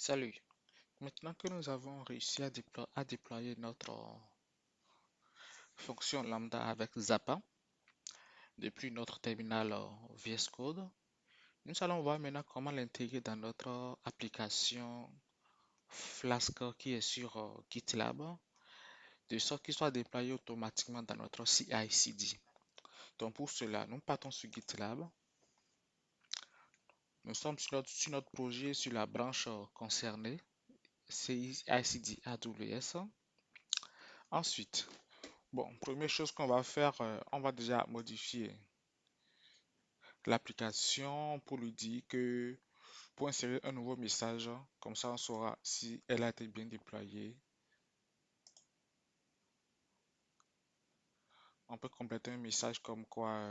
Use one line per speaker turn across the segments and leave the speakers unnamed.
Salut. Maintenant que nous avons réussi à déployer notre fonction lambda avec Zappa depuis notre terminal VS Code, nous allons voir maintenant comment l'intégrer dans notre application Flask qui est sur GitLab, de sorte qu'il soit déployé automatiquement dans notre CI/CD. Donc pour cela, nous partons sur GitLab. Nous sommes sur notre projet, sur la branche concernée, CI/CD AWS. Ensuite, bon, première chose qu'on va faire, on va déjà modifier l'application pour lui dire que pour insérer un nouveau message, comme ça on saura si elle a été bien déployée. On peut compléter un message comme quoi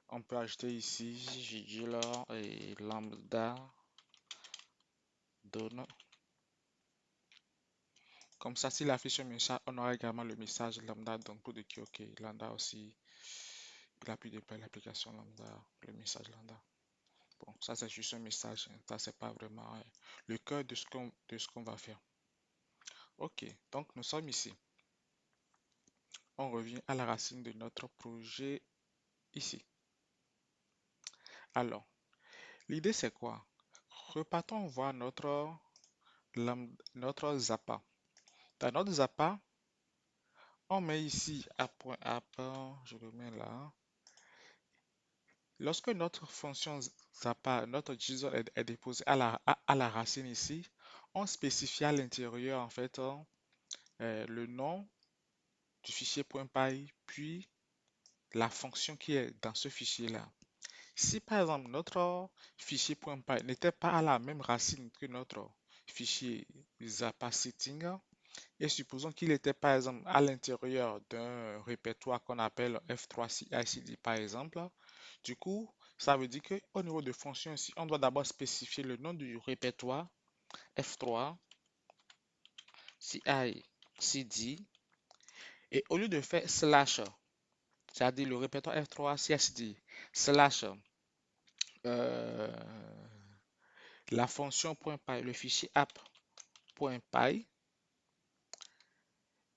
on peut ajouter ici Vigila et lambda donne. Comme ça, s'il affiche un message, on aura également le message lambda donc pour dire que ok, lambda aussi, il a pu déployer l'application lambda, le message lambda. Bon, ça c'est juste un message, hein. Ça c'est pas vraiment le cœur de ce qu'on va faire. Ok, donc nous sommes ici. On revient à la racine de notre projet ici. Alors, l'idée c'est quoi? Repartons voir notre Zappa. Dans notre Zappa, on met ici .app, je le mets là. Lorsque notre fonction Zappa, notre JSON est déposée à la racine ici, on spécifie à l'intérieur en fait le nom du fichier .py, puis la fonction qui est dans ce fichier-là. Si par exemple notre fichier .py n'était pas à la même racine que notre fichier Zappa Setting, et supposons qu'il était par exemple à l'intérieur d'un répertoire qu'on appelle F3 CICD par exemple, du coup, ça veut dire qu'au niveau de fonction ici, on doit d'abord spécifier le nom du répertoire F3 CICD et au lieu de faire slash, c'est-à-dire le répertoire F3 CICD slash euh, la fonction .py, le fichier app.py,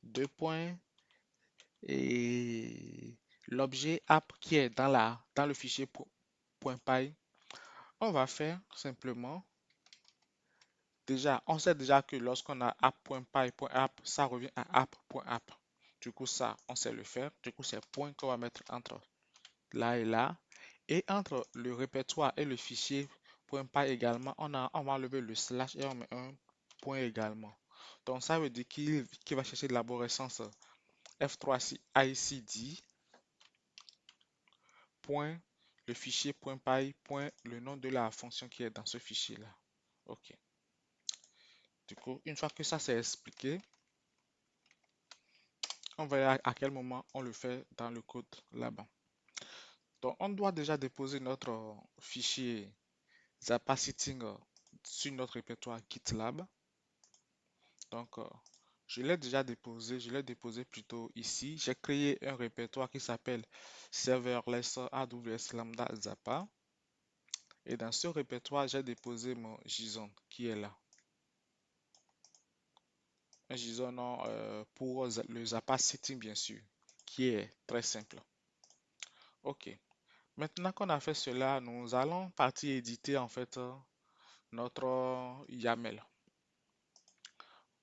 deux points, et l'objet app qui est dans le fichier .py, on va faire simplement, déjà, on sait déjà que lorsqu'on a app.py.app, ça revient à app.app. Du coup, ça, on sait le faire. Du coup, c'est point qu'on va mettre entre là et là. Et entre le répertoire et le fichier .py également, on va enlever le slash et on met un point également. Donc, ça veut dire qu'il va chercher de l'arborescence F3 ICD, point, le fichier .py, point, le nom de la fonction qui est dans ce fichier-là. OK. Du coup, une fois que ça c'est expliqué, on verra à quel moment on le fait dans le code là-bas. Donc, on doit déjà déposer notre fichier Zappa Sitting sur notre répertoire GitLab. Donc, je l'ai déposé plutôt ici. J'ai créé un répertoire qui s'appelle Serverless AWS Lambda Zappa. Et dans ce répertoire, j'ai déposé mon JSON qui est là. Un JSON pour le Zappa Setting, bien sûr, qui est très simple. OK. Maintenant qu'on a fait cela, nous allons partir éditer en fait notre YAML.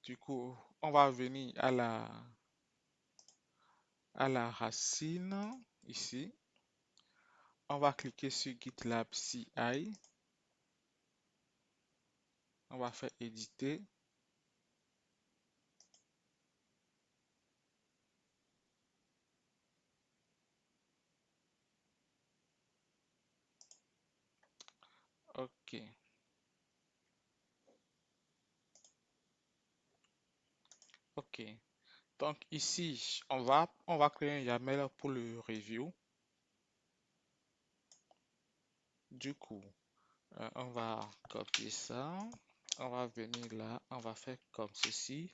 Du coup, on va venir à la racine ici. On va cliquer sur GitLab CI. On va faire éditer. OK. OK. Donc ici, on va créer un YAML pour le review. Du coup, on va copier ça. On va venir là. On va faire comme ceci.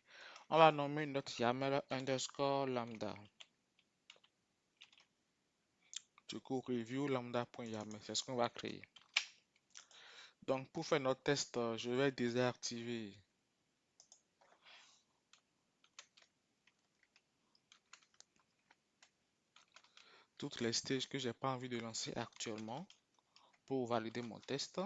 On va nommer notre YAML underscore lambda. Du coup, review lambda.yaml. C'est ce qu'on va créer. Donc, pour faire notre test, je vais désactiver toutes les stages que j'ai pas envie de lancer actuellement pour valider mon test.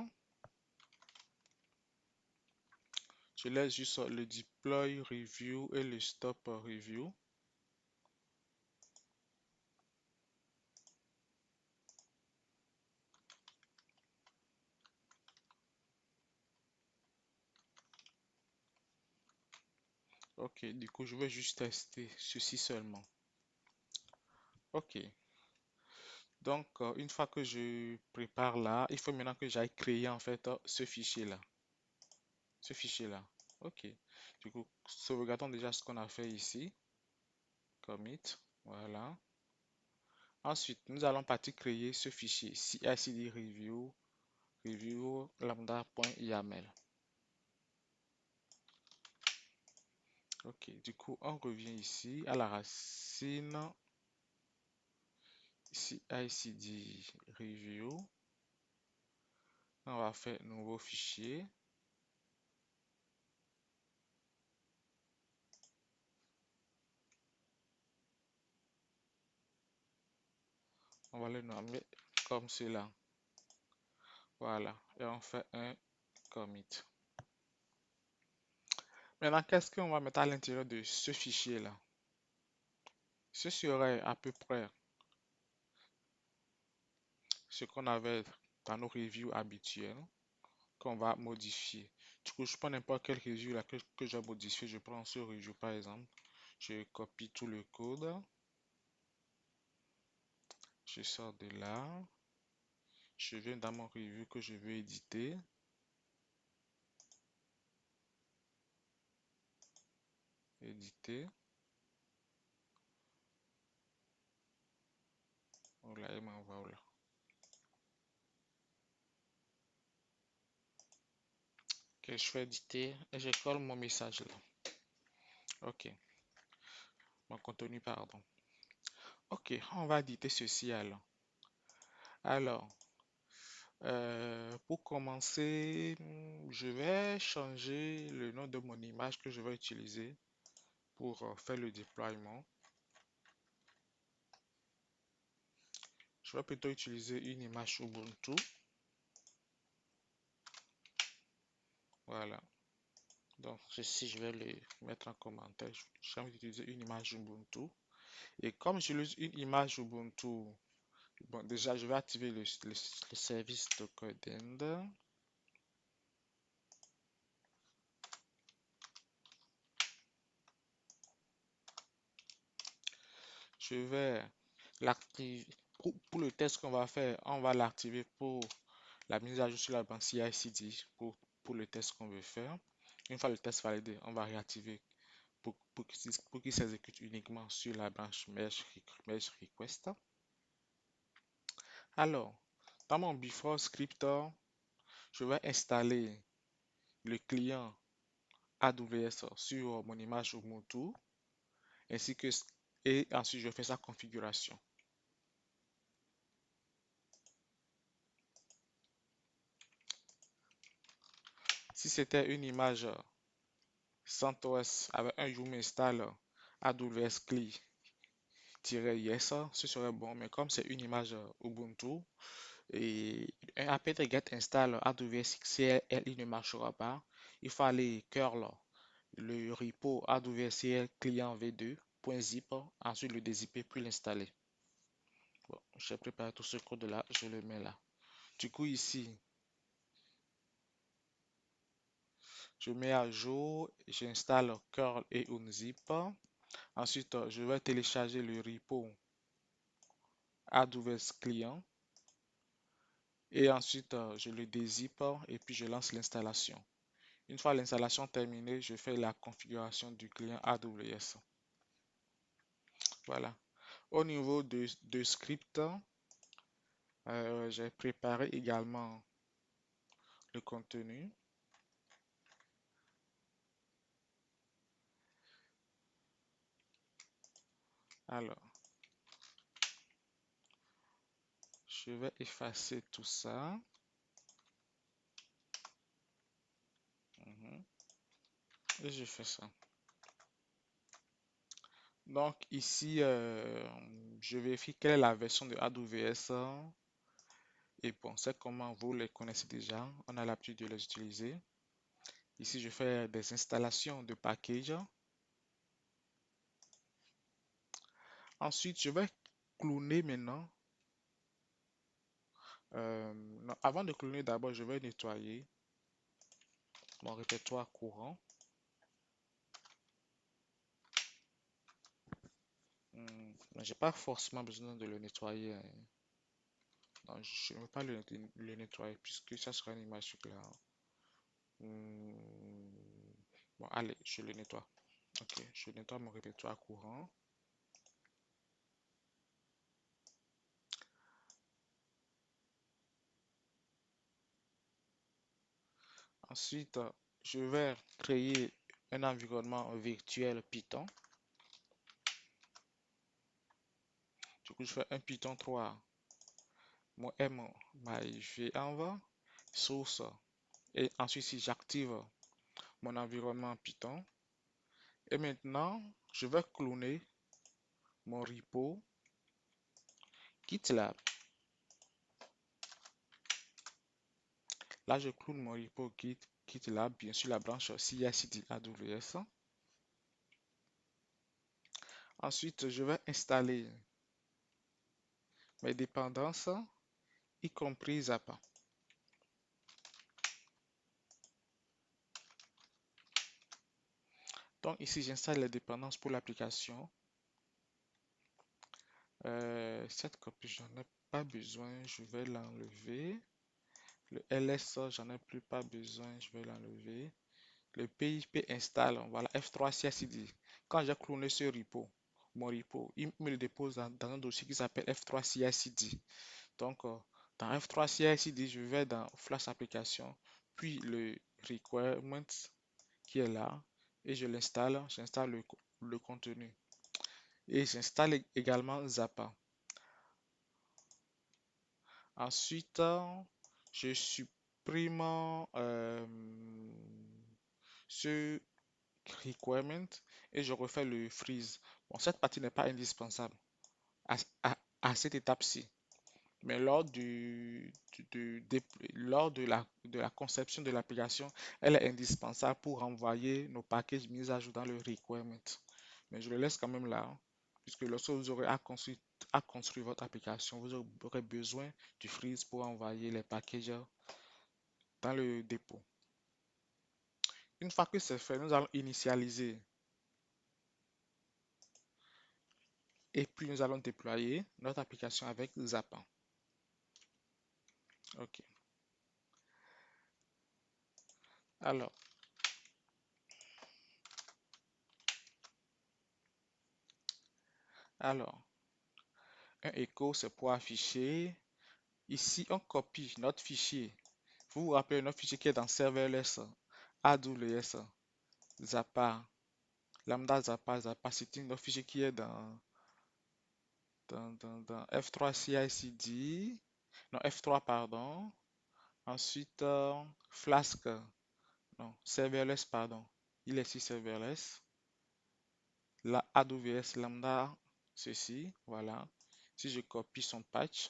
Je laisse juste le deploy review et le stop review. Ok, du coup, je vais juste tester ceci seulement. Ok, donc une fois que je prépare là, il faut maintenant que j'aille créer en fait ce fichier-là. Ce fichier-là. Ok, du coup, sauvegardons déjà ce qu'on a fait ici. Commit, voilà. Ensuite, nous allons partir créer ce fichier CI/CD review lambda.yaml. Ok, du coup, on revient ici à la racine CI/CD review. On va faire nouveau fichier. On va le nommer comme cela. Voilà, et on fait un commit. Maintenant, qu'est-ce qu'on va mettre à l'intérieur de ce fichier-là? Ce serait à peu près ce qu'on avait dans nos reviews habituelles qu'on va modifier. Du coup, je prends n'importe quel review là que j'ai modifié. Je prends ce review par exemple. Je copie tout le code. Je sors de là. Je viens dans mon review que je veux éditer. Éditer. Voilà, et m'envoie là. Ok, je fais éditer et je colle mon message là. Ok, mon contenu, pardon. Ok, on va éditer ceci alors. Alors, pour commencer, je vais changer le nom de mon image que je vais utiliser pour faire le déploiement. Je vais plutôt utiliser une image Ubuntu. Voilà. Donc, ceci, je vais le mettre en commentaire. J'ai envie d'utiliser une image Ubuntu. Et comme j'utilise une image Ubuntu, bon, déjà, je vais activer le service Docodend. Je vais l'activer. Pour le test qu'on va faire, on va l'activer pour la mise à jour sur la banque CI/CD pour le test qu'on veut faire. Une fois le test validé, on va réactiver pour qu'il s'exécute uniquement sur la branche merge request. Alors, dans mon before scriptor, je vais installer le client AWS sur mon image Ubuntu, ainsi que et ensuite je fais sa configuration. Si c'était une image CentOS avec un Yum install AWS CLI-yes, ce serait bon, mais comme c'est une image Ubuntu et un apt get install AWS CLI ne marchera pas, il faut aller curl le repo AWS CL client v2.zip, ensuite le dézipper puis l'installer. Bon, j'ai préparé tout ce code là, je le mets là. Du coup ici, je mets à jour, j'installe curl et unzip. Ensuite, je vais télécharger le repo AWS client et ensuite je le dézip et puis je lance l'installation. Une fois l'installation terminée, je fais la configuration du client AWS. Voilà. Au niveau de script, j'ai préparé également le contenu. Alors, je vais effacer tout ça. Et je fais ça. Donc ici, je vérifie quelle est la version de AWS. Et bon, c'est comment vous les connaissez déjà. On a l'habitude de les utiliser. Ici, je fais des installations de packages. Ensuite, je vais cloner maintenant. Non, avant de cloner, d'abord, je vais nettoyer mon répertoire courant. Mais j'ai pas forcément besoin de le nettoyer, hein. Non, je ne veux pas le nettoyer puisque ça sera une image claire. Hmm, Bon, allez, je le nettoie. Ok, je nettoie mon répertoire courant. Ensuite, je vais créer un environnement virtuel Python. Du coup, je fais un Python 3, mon M, my env, source. Et ensuite, si j'active mon environnement Python, et maintenant, je vais cloner mon repo GitLab. Là, je clone mon repo GitLab, bien sûr, la branche CI/CD AWS. Ensuite, je vais installer mes dépendances, y compris Zappa. Donc ici, j'installe les dépendances pour l'application. Cette copie, j'en ai pas besoin, je vais l'enlever. Le ls, j'en ai plus pas besoin, je vais l'enlever. Le PIP installe, voilà, F3 CI/CD. Quand j'ai cloné ce repo, mon repo, il me le dépose dans un dossier qui s'appelle F3 CI/CD. Donc, dans F3 CI/CD, je vais dans Flash Application, puis le requirement qui est là, et je l'installe, j'installe le contenu. Et j'installe également Zappa. Ensuite, je supprime ce requirement et je refais le freeze. Bon, cette partie n'est pas indispensable à, à cette étape-ci. Mais lors de la conception de l'application, elle est indispensable pour envoyer nos packages mis à jour dans le requirement. Mais je le laisse quand même là, hein, puisque lorsque vous aurez à construire votre application, vous aurez besoin du freeze pour envoyer les packages dans le dépôt. Une fois que c'est fait, nous allons initialiser et puis nous allons déployer notre application avec Zappa. Ok. Alors, alors, un echo, c'est pour afficher. Ici, on copie notre fichier. Vous vous rappelez notre fichier qui est dans serverless, AWS, Zappa, Lambda Zappa, Zappa Sitting, notre fichier qui est dans F3 CI/CD, non F3 pardon. Ensuite, Flask, non, serverless pardon. Il est ici serverless. La AWS Lambda, ceci, voilà. Si je copie son patch,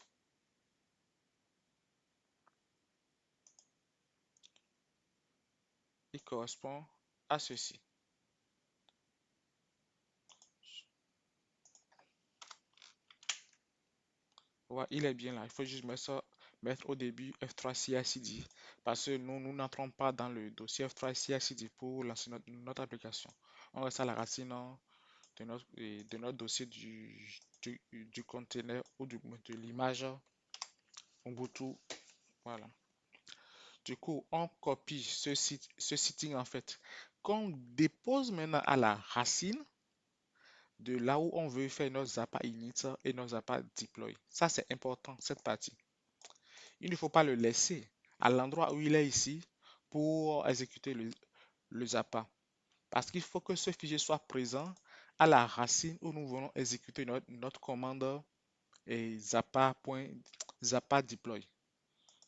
il correspond à ceci. Ouais, il est bien là. Il faut juste mettre au début F3 CI/CD parce que nous n'entrons pas dans le dossier F3 CI/CD pour lancer notre application. On reste à la racine de notre dossier du container ou de l'image Ubuntu. Voilà. Du coup, on copie ce sitting en fait qu'on dépose maintenant à la racine de là où on veut faire notre Zappa init et notre Zappa deploy. Ça, c'est important, cette partie. Il ne faut pas le laisser à l'endroit où il est ici pour exécuter le Zappa. Parce qu'il faut que ce fichier soit présent à la racine où nous voulons exécuter notre commande et Zappa deploy.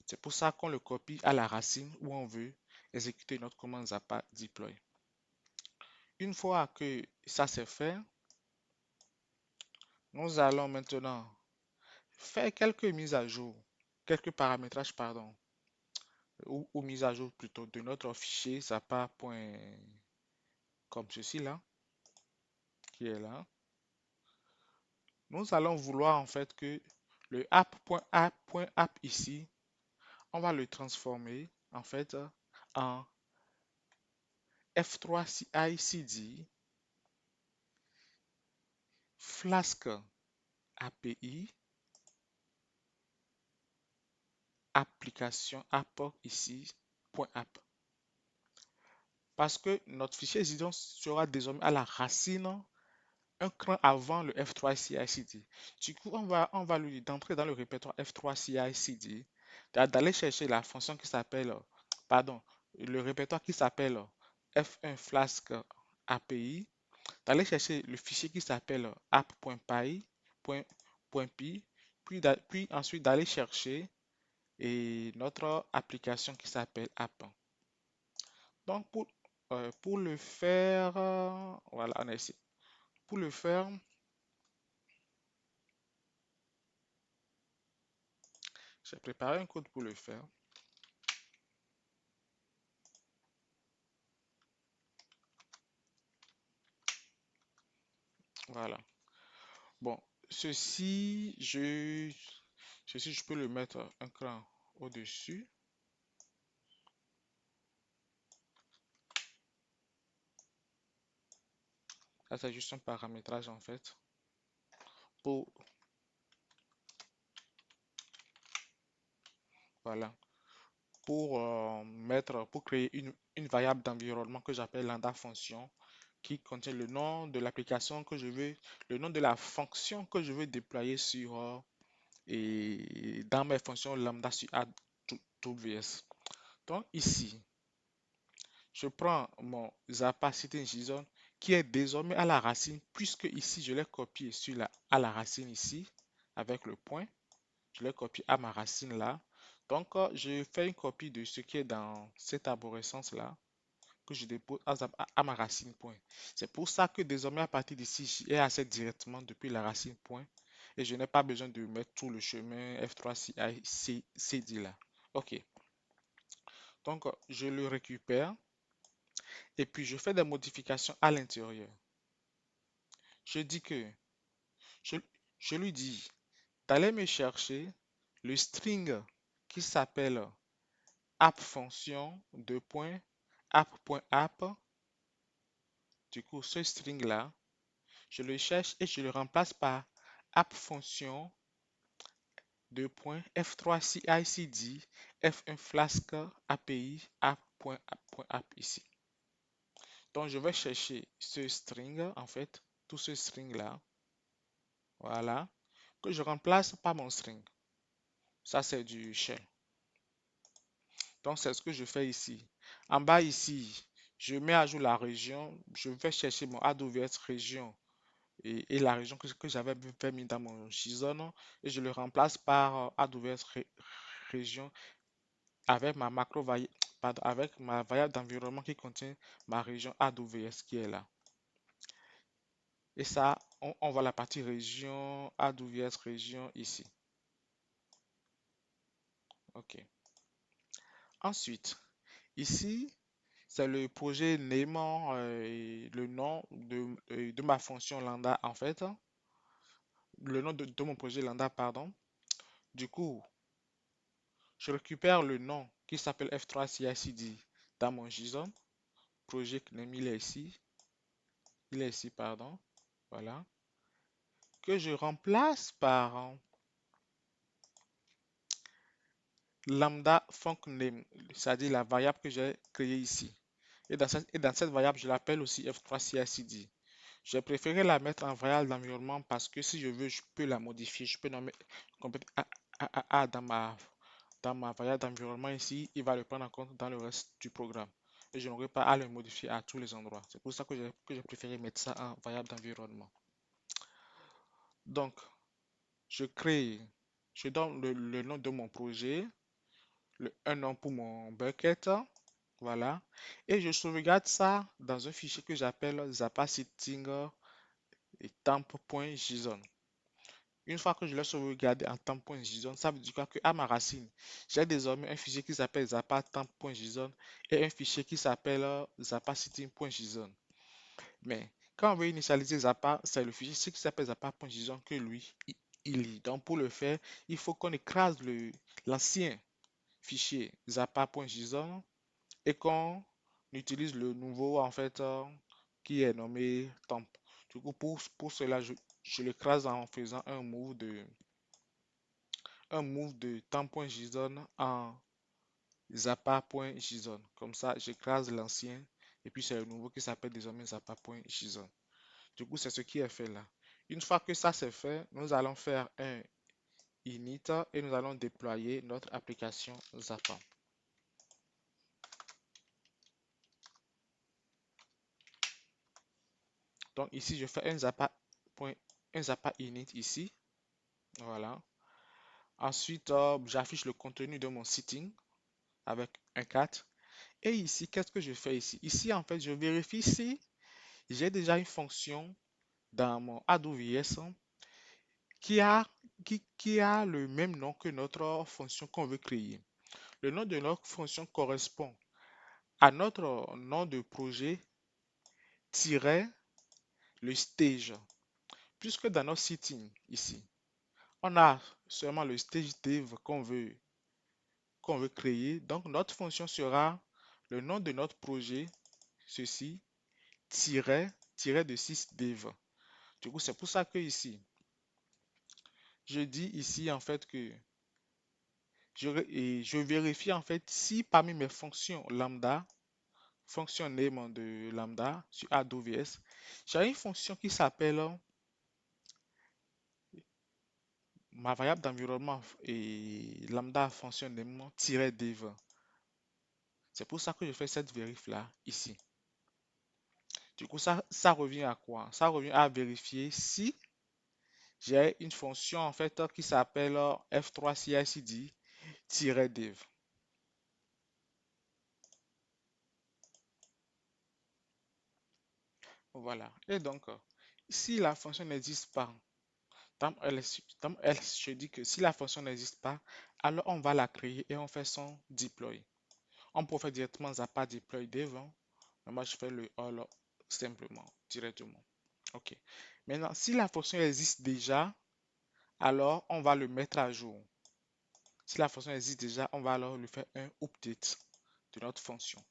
C'est pour ça qu'on le copie à la racine où on veut exécuter notre commande Zappa deploy. Une fois que ça c'est fait, nous allons maintenant faire quelques mises à jour, quelques paramétrages, pardon, ou mises à jour plutôt de notre fichier Zappa. Comme ceci là, qui est là. Nous allons vouloir en fait que le app.app ici, on va le transformer en fait en F3 CI/CD Flask API application app ici .app. Parce que notre fichier résident sera désormais à la racine un cran avant le F3 CI/CD. Du coup, on va lui dire d'entrer dans le répertoire F3 CI/CD, d'aller chercher la fonction qui s'appelle, pardon, le répertoire qui s'appelle F1 Flask API, d'aller chercher le fichier qui s'appelle app.py, puis ensuite d'aller chercher notre application qui s'appelle app. Donc, pour le faire, voilà, on est ici. Pour le faire, j'ai préparé un code pour le faire. Voilà. Bon, ceci, je peux le mettre un cran au-dessus. Ça, c'est juste un paramétrage en fait. Pour, voilà. Pour créer une variable d'environnement que j'appelle lambda fonction qui contient le nom de l'application que je veux, le nom de la fonction que je veux déployer sur et dans mes fonctions lambda sur AWS. Donc ici, je prends mon Zappa City JSON qui est désormais à la racine, puisque ici je l'ai copié à la racine ici, avec le point. Je l'ai copié à ma racine là. Donc, je fais une copie de ce qui est dans cette arborescence là, que je dépose à ma racine point. C'est pour ça que désormais, à partir d'ici, j'ai accès directement depuis la racine point. Et je n'ai pas besoin de mettre tout le chemin F3CICD là. Ok. Donc, je le récupère. Et puis, je fais des modifications à l'intérieur. Je dis que, je, je lui dis d'aller me chercher le string qui s'appelle app fonction app.app. Du coup, ce string là, je le cherche et je le remplace par app fonction F3 CICD F1 Flask API app.app ici. Donc, je vais chercher ce string en fait, tout ce string là. Voilà. Que je remplace par mon string. Ça, c'est du shell. Donc, c'est ce que je fais ici. En bas ici, je mets à jour la région. Je vais chercher mon AWS région et la région que j'avais mis dans mon JSON et je le remplace par AWS région avec ma pardon, avec ma variable d'environnement qui contient ma région AWS qui est là. Et ça, on voit la partie région, AWS région ici. OK. Ensuite, ici, c'est le projet Néman, le nom de ma fonction lambda en fait. Le nom de mon projet lambda, pardon. Du coup, je récupère le nom qui s'appelle F3 CICD dans mon JSON. Project name, il est ici. Il est ici, pardon. Voilà. Que je remplace par lambda func name, c'est-à-dire la variable que j'ai créée ici. Et dans cette variable, je l'appelle aussi F3 CICD. J'ai préféré la mettre en variable d'environnement parce que si je veux, je peux la modifier. Je peux nommer dans ma variable d'environnement ici. Il va le prendre en compte dans le reste du programme. Et je n'aurai pas à le modifier à tous les endroits. C'est pour ça que j'ai préféré mettre ça en variable d'environnement. Donc, je crée, je donne le nom de mon projet, un nom pour mon bucket, Voilà. Et je sauvegarde ça dans un fichier que j'appelle Zappa Sitting et temp.json. Une fois que je l'ai sauvegardé en temp.json, ça veut dire quoi que à ma racine, j'ai désormais un fichier qui s'appelle zappa temp.json et un fichier qui s'appelle zappa sitting.json. Mais quand on veut initialiser Zappa, c'est le fichier qui s'appelle zappa.json que lui, il lit. Donc pour le faire, il faut qu'on écrase l'ancien fichier zappa.json et qu'on utilise le nouveau en fait qui est nommé temp. Du coup, pour cela, je l'écrase en faisant un move de temp.json en zappa.json. Comme ça, j'écrase l'ancien et puis c'est le nouveau qui s'appelle désormais zappa.json. Du coup, c'est ce qui est fait là. Une fois que ça c'est fait, nous allons faire un init et nous allons déployer notre application Zappa. Donc ici, je fais un Zappa init ici. Voilà. Ensuite, j'affiche le contenu de mon sitting avec un 4. Et ici, qu'est-ce que je fais ici? Ici, en fait, je vérifie si j'ai déjà une fonction dans mon AWS qui a, qui a le même nom que notre fonction qu'on veut créer. Le nom de notre fonction correspond à notre nom de projet tiret le stage. Puisque dans notre sitting ici, on a seulement le stage dev qu'on veut créer. Donc notre fonction sera le nom de notre projet, ceci, tiret de 6 dev. Du coup, c'est pour ça que ici, je dis ici en fait que je vérifie en fait si parmi mes fonctions lambda, fonction name de lambda sur AWS, j'ai une fonction qui s'appelle ma variable d'environnement et lambda fonction name-dev. C'est pour ça que je fais cette vérif là ici. Du coup, ça revient à quoi? Ça revient à vérifier si j'ai une fonction en fait qui s'appelle f3 cicd-dev. Voilà. Et donc, si la fonction n'existe pas, dans else, je dis que si la fonction n'existe pas, alors on va la créer et on fait son deploy. On peut faire directement Zappa deploy dev, hein. Mais moi, je fais le all simplement, directement. OK. Maintenant, si la fonction existe déjà, alors on va le mettre à jour. Si la fonction existe déjà, on va alors lui faire un update de notre fonction.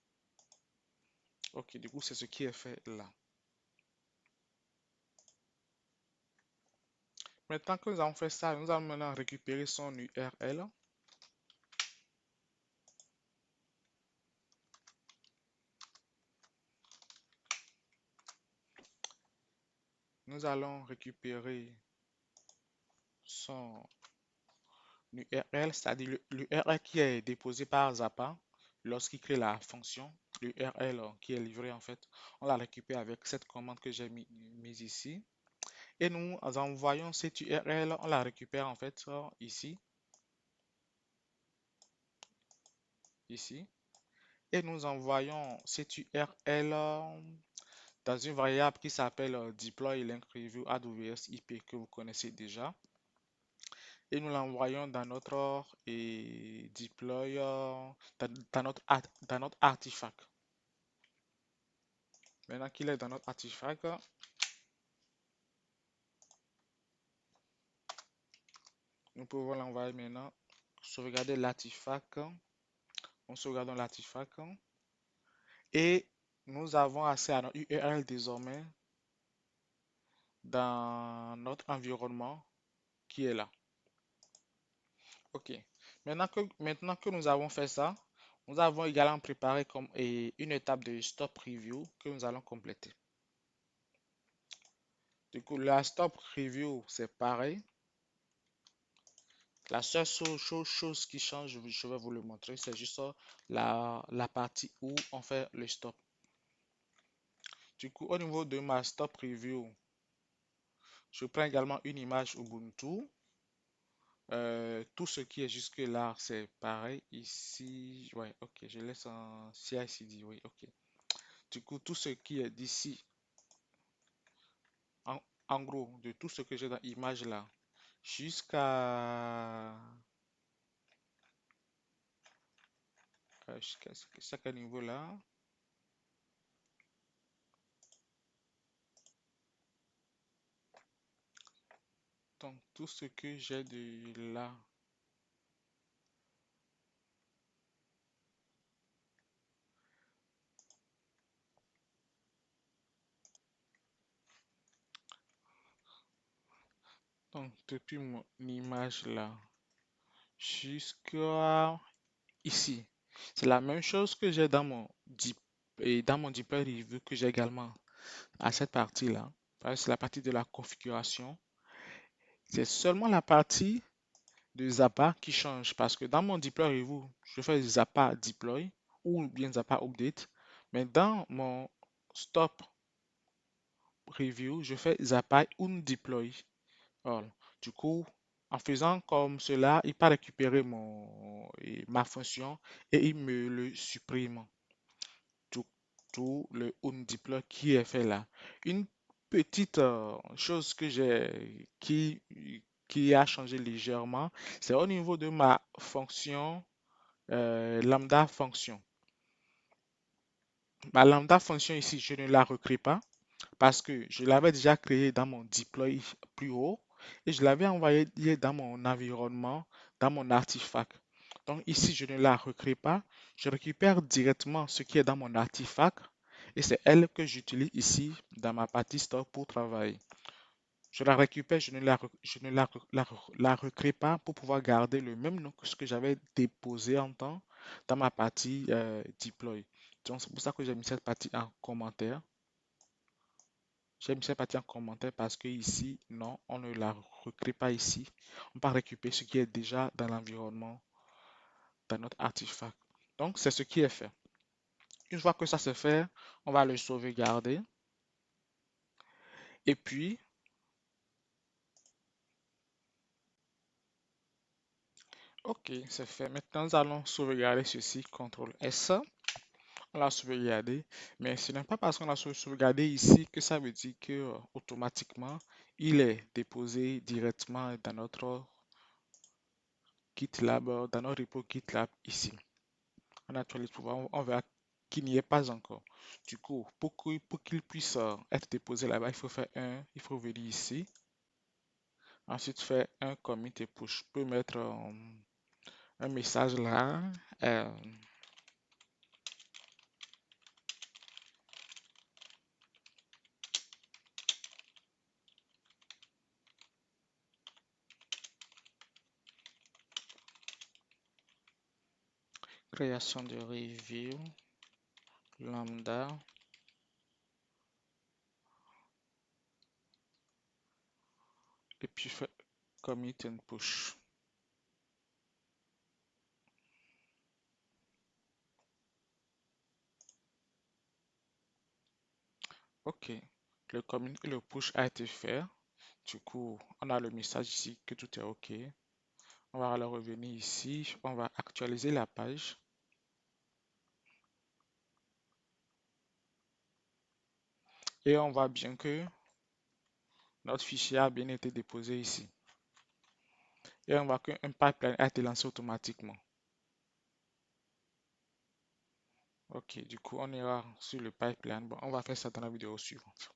OK, du coup, c'est ce qui est fait là. Maintenant que nous avons fait ça, nous allons maintenant récupérer son URL. Nous allons récupérer son l'URL, c'est-à-dire l'URL qui est déposé par Zappa lorsqu'il crée la fonction, l'URL qui est livré en fait, on la récupère avec cette commande que j'ai mise ici. Et nous envoyons cette URL, on la récupère en fait ici, ici. Et nous envoyons cette URL dans une variable qui s'appelle deploy link review AWS IP que vous connaissez déjà. Et nous l'envoyons dans notre deploy, dans notre artefact. Maintenant qu'il est dans notre artefact, nous pouvons l'envoyer maintenant. Sauvegarder l'artefact. On sauvegarde l'artefact. Et nous avons accès à notre URL désormais dans notre environnement qui est là. OK. Maintenant que nous avons fait ça, nous avons également préparé une étape de stop review que nous allons compléter. Du coup, la stop review, c'est pareil. La seule chose qui change, je vais vous le montrer, c'est juste la partie où on fait le stop. Du coup, au niveau de ma stop review, je prends également une image Ubuntu. Tout ce qui est jusque-là, c'est pareil. Ici, ouais, ok, je laisse en CI/CD, oui, ok. Du coup, tout ce qui est d'ici, en, en gros, de tout ce que j'ai dans l'image là, jusqu'à jusqu'à chaque niveau là, donc tout ce que j'ai de là, donc depuis mon image là, jusqu'à ici, c'est la même chose que j'ai dans mon deep et dans mon deploy review que j'ai également à cette partie-là. C'est la partie de la configuration. C'est seulement la partie de Zappa qui change parce que dans mon deploy review, je fais Zappa deploy ou bien Zappa update, mais dans mon stop review, je fais Zappa undeploy all. Du coup, en faisant comme cela, il va récupérer ma fonction et il me le supprime. Tout, tout le undeploy qui est fait là. Une petite chose qui a changé légèrement, c'est au niveau de ma fonction lambda fonction. Ma lambda fonction ici, je ne la recrée pas parce que je l'avais déjà créée dans mon deploy plus haut et je l'avais envoyé dans mon environnement, dans mon artefact. Donc ici, je ne la recrée pas. Je récupère directement ce qui est dans mon artefact et c'est elle que j'utilise ici dans ma partie store pour travailler. Je la récupère, je ne la recrée pas pour pouvoir garder le même nom que ce que j'avais déposé en temps dans ma partie deploy. Donc c'est pour ça que j'ai mis cette partie en commentaire. J'ai mis cette partie en commentaire parce que ici, non, on ne la recrée pas ici. On va récupérer ce qui est déjà dans l'environnement, dans notre artefact. Donc c'est ce qui est fait. Une fois que ça c'est fait, on va le sauvegarder. Et puis, ok, c'est fait. Maintenant, nous allons sauvegarder ceci, CTRL S. On l'a sauvegardé, mais ce n'est pas parce qu'on l'a sauvegardé ici que ça veut dire que automatiquement il est déposé directement dans notre GitLab, dans notre repo GitLab ici. On actualise pour voir, on verra qu'il n'y est pas encore. Du coup, pour qu'il puisse être déposé là-bas, il faut faire il faut venir ici. Ensuite, faire un commit et push. Je peux mettre un message là. euh, Création de review, lambda, et puis faire commit and push. Ok, le commit et le push a été fait. Du coup, on a le message ici que tout est ok. On va alors revenir ici, on va actualiser la page. Et on voit bien que notre fichier a bien été déposé ici. Et on voit qu'un pipeline a été lancé automatiquement. Ok, du coup, on ira sur le pipeline. Bon, on va faire ça dans la vidéo suivante.